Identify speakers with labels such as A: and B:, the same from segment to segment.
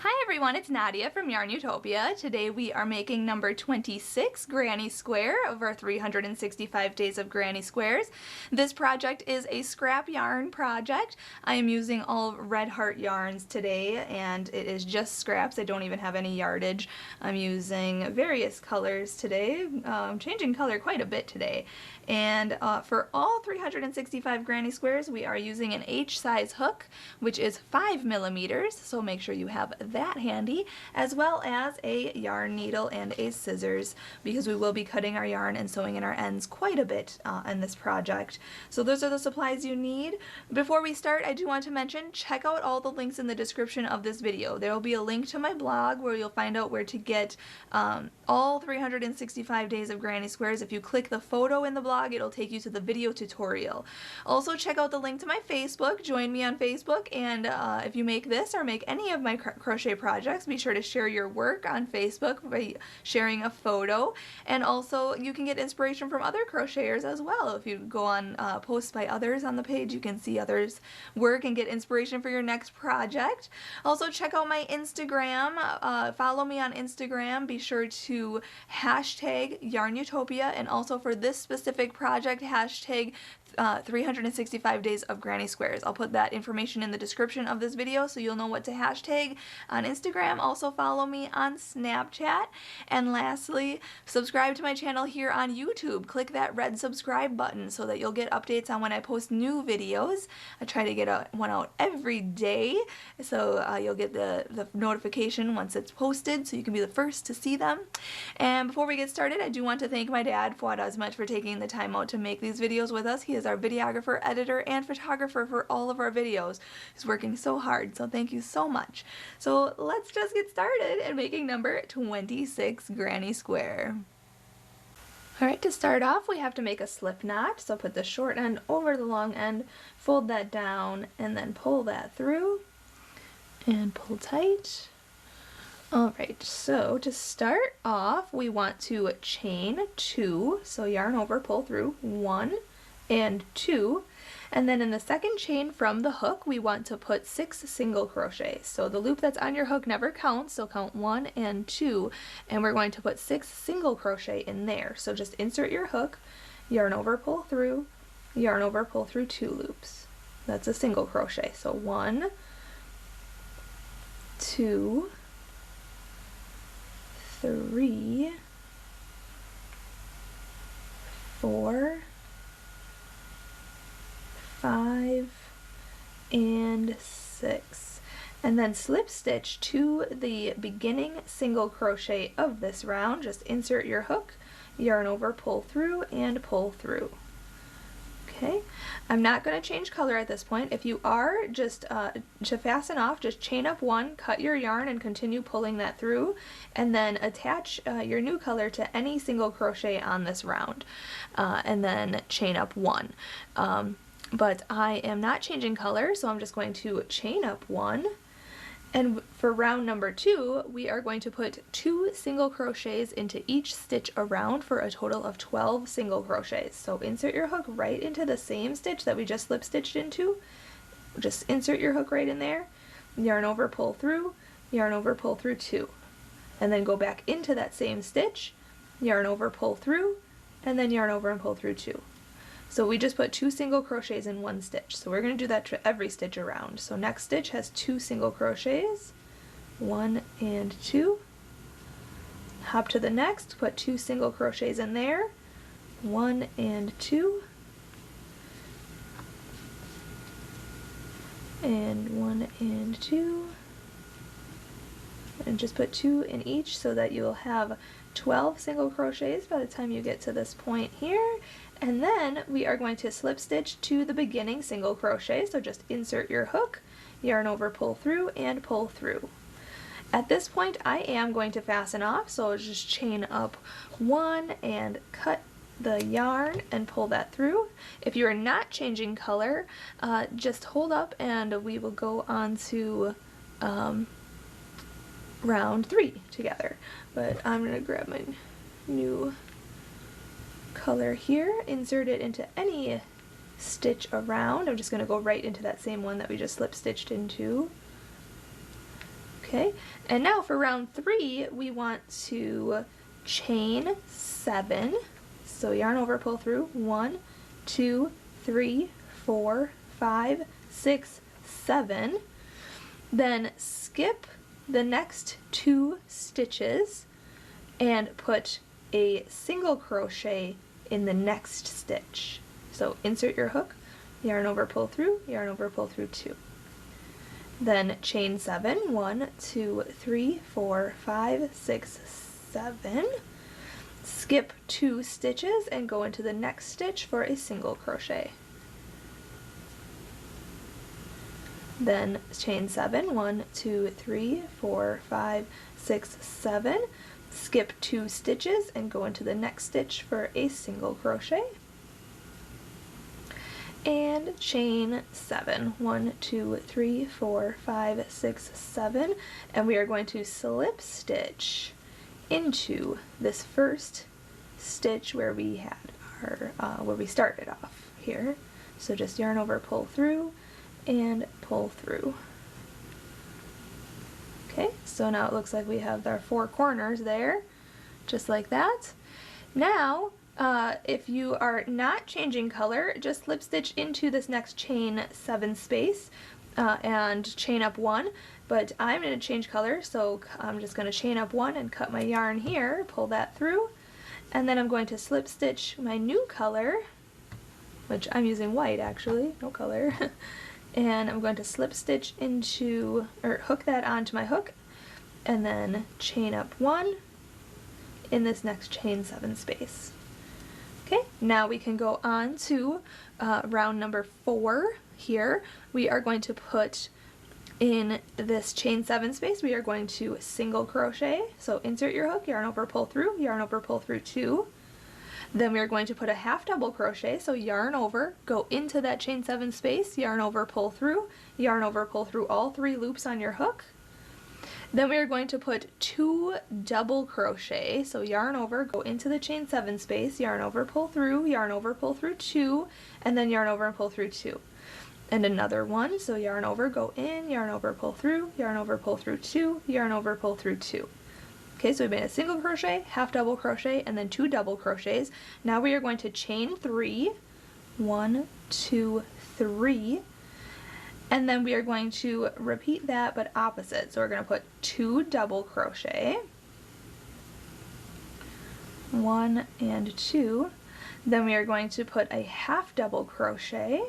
A: Hi everyone, it's Nadia from YARNutopia. Today we are making number 26, Granny Square, of our 365 days of Granny Squares. This project is a scrap yarn project. I am using all Red Heart yarns today, and it is just scraps. I don't even have any yardage. I'm using various colors today, changing color quite a bit today. And for all 365 Granny Squares, we are using an H size hook, which is 5 millimeters, so make sure you have that handy, as well as a yarn needle and a scissors, because we will be cutting our yarn and sewing in our ends quite a bit in this project. So those are the supplies you need. Before we start, I do want to mention, check out all the links in the description of this video. There will be a link to my blog where you'll find out where to get all 365 days of Granny Squares. If you click the photo in the blog, it'll take you to the video tutorial. Also check out the link to my Facebook. Join me on Facebook, and if you make this or make any of my crochet projects, be sure to share your work on Facebook by sharing a photo. And also you can get inspiration from other crocheters as well. If you go on posts by others on the page, you can see others' work and get inspiration for your next project. Also check out my Instagram. Follow me on Instagram. Be sure to hashtag YARNutopia, and also for this specific project, hashtag 365 days of Granny Squares. I'll put that information in the description of this video so you'll know what to hashtag on Instagram. Also follow me on Snapchat. And lastly, subscribe to my channel here on YouTube. Click that red subscribe button so that you'll get updates on when I post new videos. I try to get one out every day, so you'll get the notification once it's posted so you can be the first to see them. And before we get started, I do want to thank my dad, Fuad, Azmat, for taking the time out to make these videos with us. He is our videographer, editor, and photographer for all of our videos. He's working so hard, so thank you so much. So let's just get started in making number 26, Granny Square. Alright, to start off we have to make a slip knot, so put the short end over the long end, fold that down, and then pull that through, and pull tight. Alright, so to start off we want to chain 2, so yarn over, pull through 1 and 2, and then in the second chain from the hook we want to put 6 single crochets. So the loop that's on your hook never counts, so count 1 and 2, and we're going to put 6 single crochet in there. So just insert your hook, yarn over, pull through, yarn over, pull through 2 loops. That's a single crochet. So 1, 2, 3, 4, 5, and 6, and then slip stitch to the beginning single crochet of this round. Just insert your hook, yarn over, pull through, and pull through. Okay, I'm not going to change color at this point. If you are, just to fasten off, just chain up 1, cut your yarn, and continue pulling that through, and then attach your new color to any single crochet on this round, and then chain up 1. But I am not changing color, so I'm just going to chain up 1. And for round number 2, we are going to put 2 single crochets into each stitch around for a total of 12 single crochets. So insert your hook right into the same stitch that we just slip stitched into. Just insert your hook right in there, yarn over, pull through, yarn over, pull through 2. And then go back into that same stitch, yarn over, pull through, and then yarn over and pull through 2. So we just put 2 single crochets in 1 stitch. So we're going to do that to every stitch around. So next stitch has 2 single crochets, 1 and 2. Hop to the next, put 2 single crochets in there, 1 and 2, and 1 and 2, and just put 2 in each so that you'll have 12 single crochets by the time you get to this point here. And then we are going to slip stitch to the beginning single crochet, so just insert your hook, yarn over, pull through, and pull through. At this point I am going to fasten off, so just chain up 1 and cut the yarn and pull that through. If you are not changing color, just hold up and we will go on to round 3 together. But I'm going to grab my new color here, insert it into any stitch around. I'm just going to go right into that same one that we just slip stitched into. Okay, and now for round 3, we want to chain 7. So yarn over, pull through, 1, 2, 3, 4, 5, 6, 7. Then skip the next 2 stitches and put a single crochet in the next stitch. So insert your hook, yarn over, pull through, yarn over, pull through 2. Then chain 7, 1, 2, 3, 4, 5, 6, 7. Skip 2 stitches and go into the next stitch for a single crochet. Then chain 7, 1, 2, 3, 4, 5, 6, 7. Skip 2 stitches and go into the next stitch for a single crochet. And chain 7, 1, 2, 3, 4, 5, 6, 7, and we are going to slip stitch into this first stitch where we had our where we started off here. So just yarn over, pull through, and pull through. Okay, so now it looks like we have our 4 corners there, just like that. Now, if you are not changing color, just slip stitch into this next chain 7 space and chain up 1, but I'm going to change color, so I'm just going to chain up 1 and cut my yarn here, pull that through, and then I'm going to slip stitch my new color, which I'm using white actually, no color, and I'm going to slip stitch into, or hook that onto my hook, and then chain up 1 in this next chain 7 space. Okay, now we can go on to round number 4 here. We are going to put in this chain 7 space, we are going to single crochet. So insert your hook, yarn over, pull through, yarn over, pull through 2. Then we are going to put a half double crochet, so yarn over, go into that chain 7 space, yarn over, pull through all 3 loops on your hook. Then we are going to put 2 double crochet, so yarn over, go into the chain 7 space, yarn over, pull through 2, and then yarn over and pull through 2. And another one, so yarn over, go in, yarn over, pull through 2, yarn over, pull through 2. Okay, so we made a single crochet, half double crochet, and then 2 double crochets. Now we are going to chain 3, 1, 2, 3, and then we are going to repeat that but opposite. So we're going to put 2 double crochet, 1 and 2, then we are going to put a half double crochet,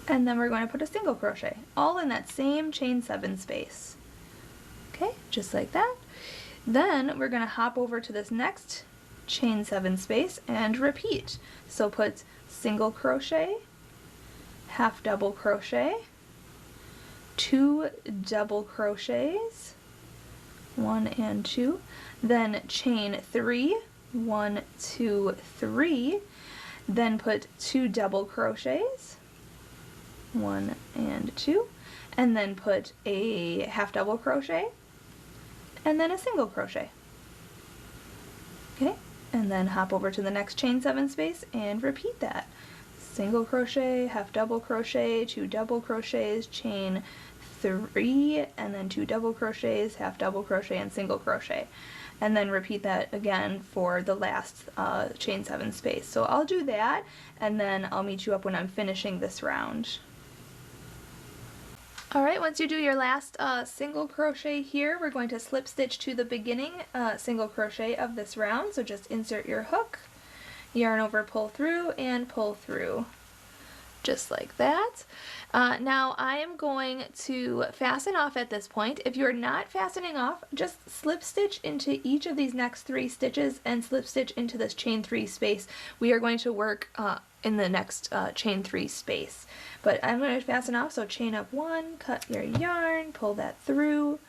A: and then we're going to put a single crochet, all in that same chain 7 space. Okay, just like that. Then we're going to hop over to this next chain 7 space and repeat. So put single crochet, half double crochet, 2 double crochets, 1 and 2, then chain 3, 1, 2, 3, then put 2 double crochets, 1 and 2, and then put a half double crochet, and then a single crochet. Okay, and then hop over to the next chain 7 space and repeat that. Single crochet, half double crochet, 2 double crochets, chain 3, and then 2 double crochets, half double crochet, and single crochet. And then repeat that again for the last chain 7 space. So I'll do that, and then I'll meet you up when I'm finishing this round. Alright, once you do your last single crochet here, we're going to slip stitch to the beginning single crochet of this round. So just insert your hook, yarn over, pull through, and pull through. Just like that. Now I am going to fasten off at this point. If you're not fastening off, just slip stitch into each of these next 3 stitches and slip stitch into this chain 3 space. We are going to work in the next chain 3 space. But I'm going to fasten off, so chain up 1, cut your yarn, pull that through,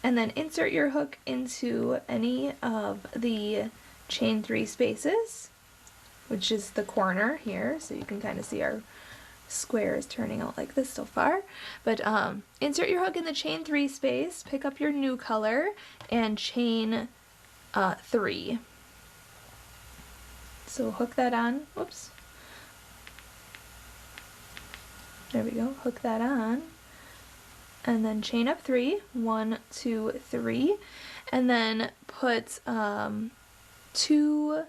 A: and then insert your hook into any of the chain 3 spaces, which is the corner here, so you can kind of see our square is turning out like this so far. But insert your hook in the chain 3 space, pick up your new color, and chain 3. So hook that on, whoops. There we go, hook that on, and then chain up 3, 1, 2, 3, and then put 2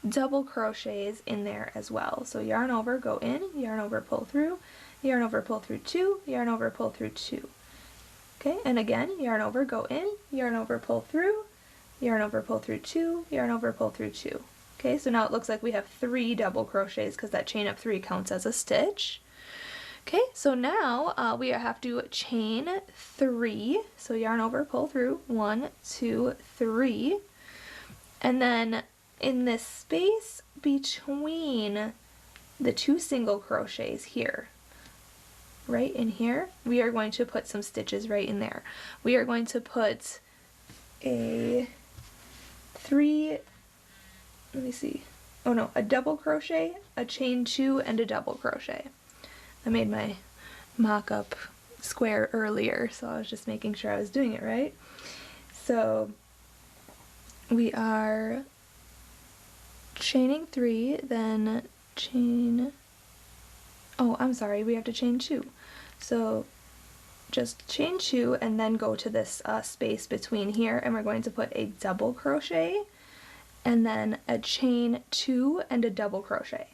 A: double crochets in there as well. So yarn over, go in, yarn over, pull through, yarn over, pull through 2, yarn over, pull through 2. Okay, and again, yarn over, go in, yarn over, pull through, yarn over, pull through 2, yarn over, pull through 2. Okay, so now it looks like we have 3 double crochets because that chain up 3 counts as a stitch. Okay, so now we have to chain 3, so yarn over, pull through, 1, 2, 3, and then in this space between the 2 single crochets here, right in here, we are going to put some stitches right in there. We are going to put a 3, let me see, oh no, a double crochet, a chain 2, and a double crochet. I made my mock-up square earlier, so I was just making sure I was doing it right. So we are chaining 3, then chain, oh, I'm sorry, we have to chain 2. So just chain 2 and then go to this space between here, and we're going to put a double crochet and then a chain 2 and a double crochet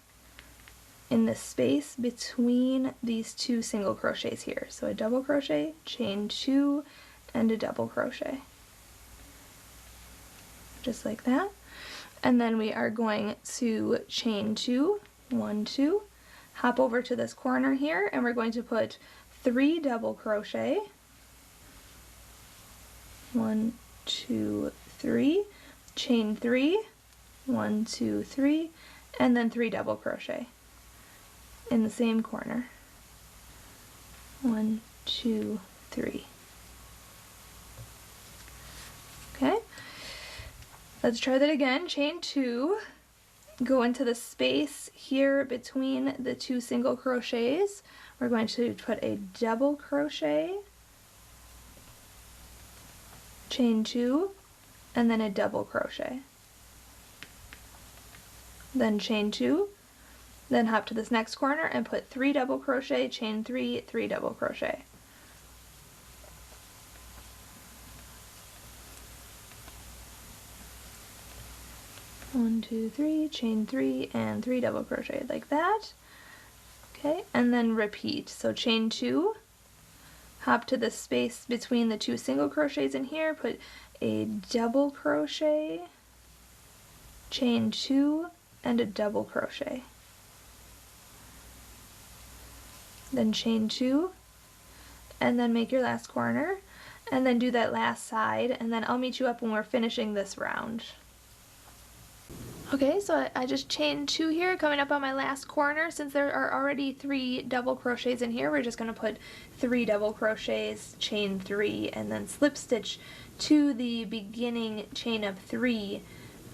A: in the space between these 2 single crochets here. So a double crochet, chain 2, and a double crochet. Just like that. And then we are going to chain 2, 1, 2, hop over to this corner here, and we're going to put 3 double crochet, 1, 2, 3, chain 3, 1, 2, 3, and then 3 double crochet in the same corner. 1, 2, 3. Okay, let's try that again. Chain 2, go into the space here between the 2 single crochets. We're going to put a double crochet, chain 2, and then a double crochet. Then chain 2, then hop to this next corner and put 3 double crochet, chain 3, 3 double crochet. One, 2, 3, chain 3, and 3 double crochet like that. Okay, and then repeat. So chain 2, hop to the space between the 2 single crochets in here, put a double crochet, chain 2, and a double crochet. Then chain 2, and then make your last corner, and then do that last side, and then I'll meet you up when we're finishing this round. Okay, so I just chained 2 here, coming up on my last corner. Since there are already 3 double crochets in here, we're just going to put 3 double crochets, chain 3, and then slip stitch to the beginning chain of 3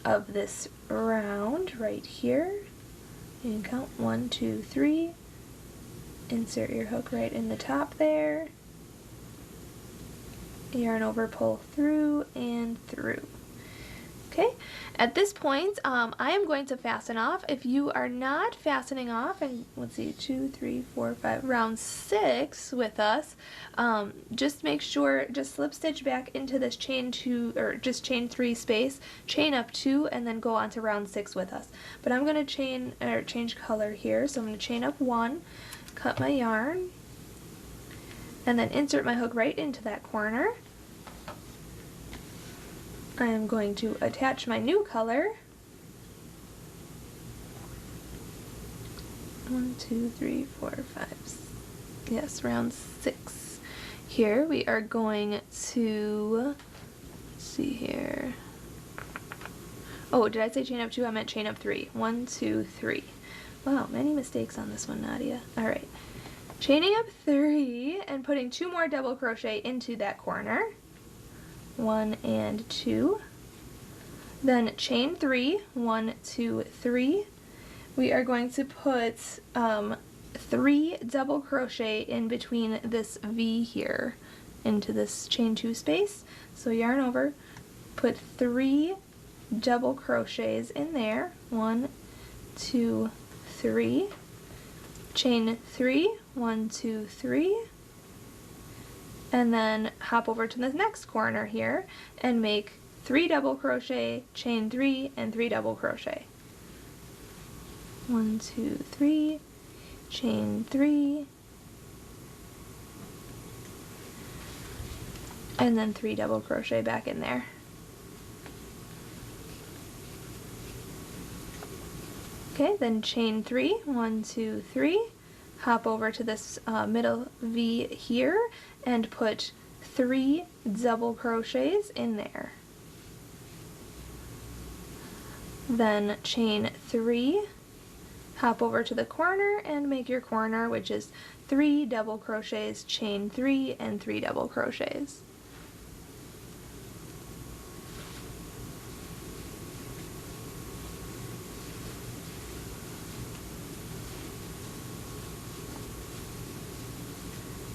A: of this round right here. You can count 1, 2, 3. Insert your hook right in the top there. Yarn over, pull through, and through. Okay, at this point, I am going to fasten off. If you are not fastening off, and let's see, 2, 3, 4, 5, round 6 with us, just make sure, just slip stitch back into this chain 2, or just chain 3 space, chain up 2, and then go on to round 6 with us. But I'm going to change color here, so I'm going to chain up 1, cut my yarn, and then insert my hook right into that corner. I am going to attach my new color. 1, 2, 3, 4, 5, yes, round 6. Here we are going to, let's see here. Oh, did I say chain up 2? I meant chain up 3. 1, 2, 3. Wow, many mistakes on this one, Nadia. Alright. Chaining up 3 and putting 2 more double crochet into that corner. 1 and 2. Then chain 3, 1, 2, 3. We are going to put 3 double crochet in between this V here into this chain 2 space. So yarn over, put 3 double crochets in there. 1, 2, 3. Chain 3, 1, 2, 3. and then hop over to the next corner here and make 3 double crochet, chain 3, and 3 double crochet. 1, 2, 3, chain 3, and then 3 double crochet back in there. Okay, then chain 3, 1, 2, 3, hop over to this middle V here and put 3 double crochets in there. Then chain 3, hop over to the corner and make your corner, which is 3 double crochets, chain 3, and 3 double crochets.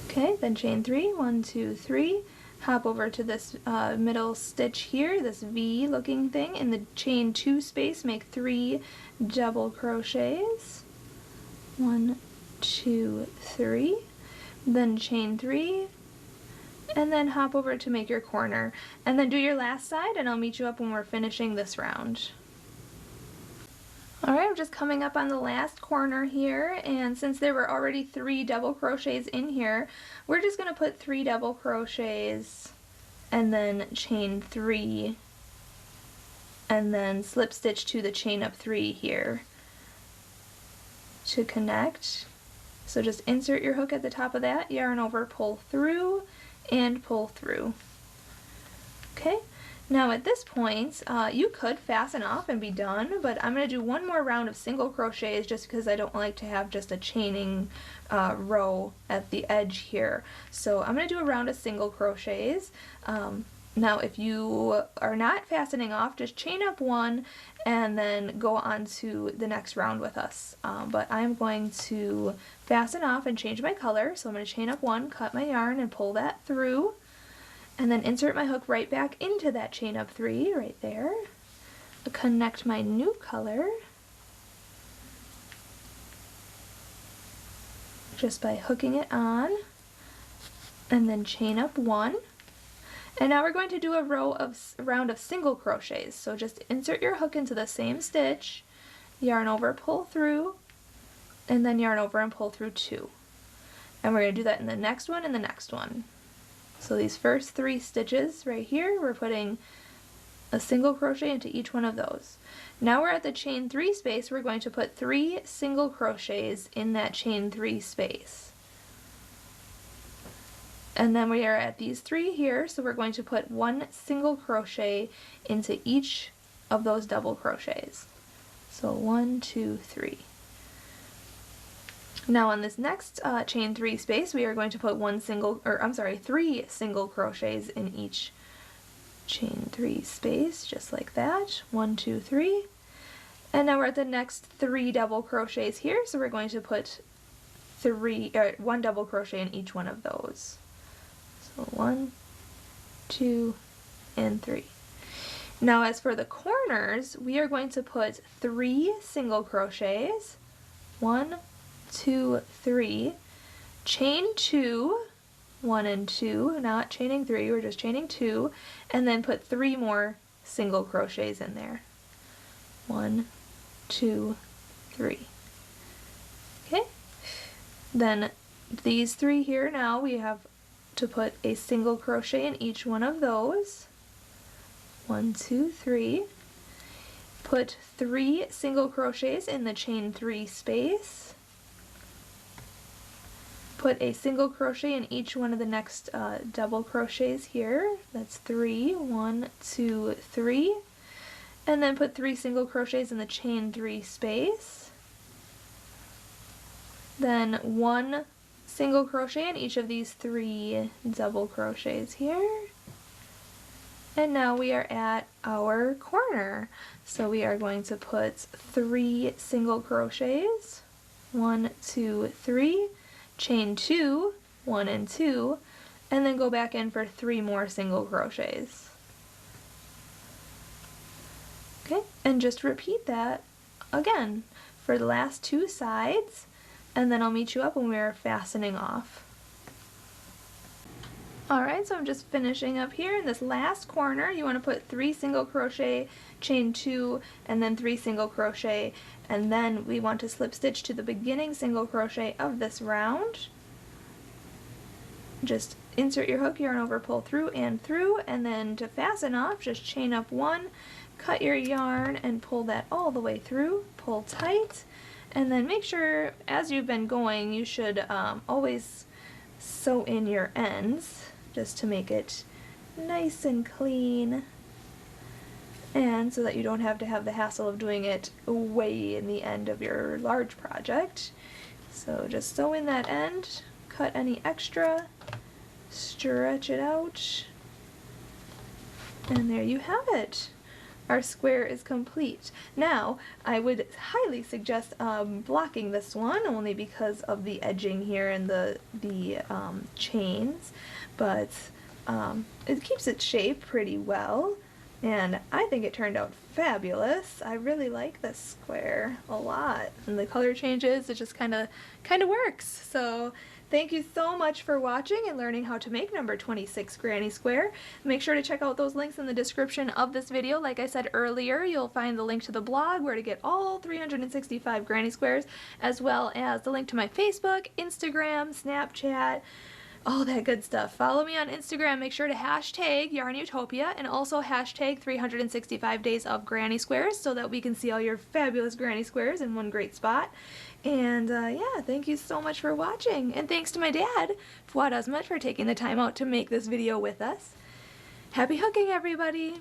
A: Okay, then chain 3, 1, 2, 3, hop over to this middle stitch here, this V looking thing. In the chain 2 space, make 3 double crochets. 1, 2, 3, then chain 3, and then hop over to make your corner. And then do your last side, and I'll meet you up when we're finishing this round. Alright, I'm just coming up on the last corner here, and since there were already 3 double crochets in here, we're just going to put 3 double crochets and then chain 3 and then slip stitch to the chain up 3 here to connect. So just insert your hook at the top of that, yarn over, pull through, and pull through. Okay. Now at this point, you could fasten off and be done, but I'm going to do one more round of single crochets just because I don't like to have just a chaining row at the edge here. So I'm going to do a round of single crochets. Now if you are not fastening off, just chain up 1 and then go on to the next round with us. But I'm going to fasten off and change my color, so I'm going to chain up 1, cut my yarn, and pull that through. And then insert my hook right back into that chain up 3 right there. Connect my new color just by hooking it on, and then chain up 1. And now we're going to do a round of single crochets. So just insert your hook into the same stitch, yarn over, pull through, and then yarn over and pull through 2. And we're going to do that in the next one and the next one. So these first 3 stitches right here, we're putting a single crochet into each one of those. Now we're at the chain 3 space, we're going to put 3 single crochets in that chain 3 space. And then we are at these 3 here, so we're going to put 1 single crochet into each of those double crochets. So 1, 2, 3. Now on this next chain 3 space, we are going to put 3 single crochets in each chain 3 space, just like that. 1, 2, 3. And now we're at the next 3 double crochets here, so we're going to put 1 double crochet in each one of those. So 1, 2, and 3. Now as for the corners, we are going to put 3 single crochets. 1, 2, 3, chain 2, 1 and 2, not chaining 3, we're just chaining 2, and then put 3 more single crochets in there. 1, 2, 3. Okay, then these 3 here, now we have to put a single crochet in each one of those. 1, 2, 3. Put 3 single crochets in the chain 3 space. Put a single crochet in each one of the next double crochets here. That's 3, 1, 2, 3. And then put 3 single crochets in the chain 3 space. Then 1 single crochet in each of these 3 double crochets here. And now we are at our corner. So we are going to put 3 single crochets. 1, 2, 3. Chain 2, 1 and 2, and then go back in for 3 more single crochets. Okay, and just repeat that again for the last 2 sides, and then I'll meet you up when we are fastening off. Alright, so I'm just finishing up here in this last corner. You want to put 3 single crochet, chain 2, and then 3 single crochet, and then we want to slip stitch to the beginning single crochet of this round. Just insert your hook, yarn over, pull through, and then to fasten off, just chain up 1, cut your yarn, and pull that all the way through, pull tight, and then make sure as you've been going you should always sew in your ends just to make it nice and clean, and so that you don't have to have the hassle of doing it way in the end of your large project. So just sew in that end, cut any extra, stretch it out, and there you have it. Our square is complete. Now, I would highly suggest blocking this one, only because of the edging here and the chains, but it keeps its shape pretty well, and I think it turned out fabulous. I really like this square a lot, and the color changes, it just kind of works. So thank you so much for watching and learning how to make number 26 granny square. Make sure to check out those links in the description of this video. Like I said earlier, you'll find the link to the blog where to get all 365 granny squares, as well as the link to my Facebook, Instagram, Snapchat, all that good stuff. Follow me on Instagram. Make sure to hashtag YARNutopia and also hashtag 365 days of granny squares so that we can see all your fabulous granny squares in one great spot. And yeah, thank you so much for watching. And thanks to my dad, Fuad, for taking the time out to make this video with us. Happy hooking, everybody!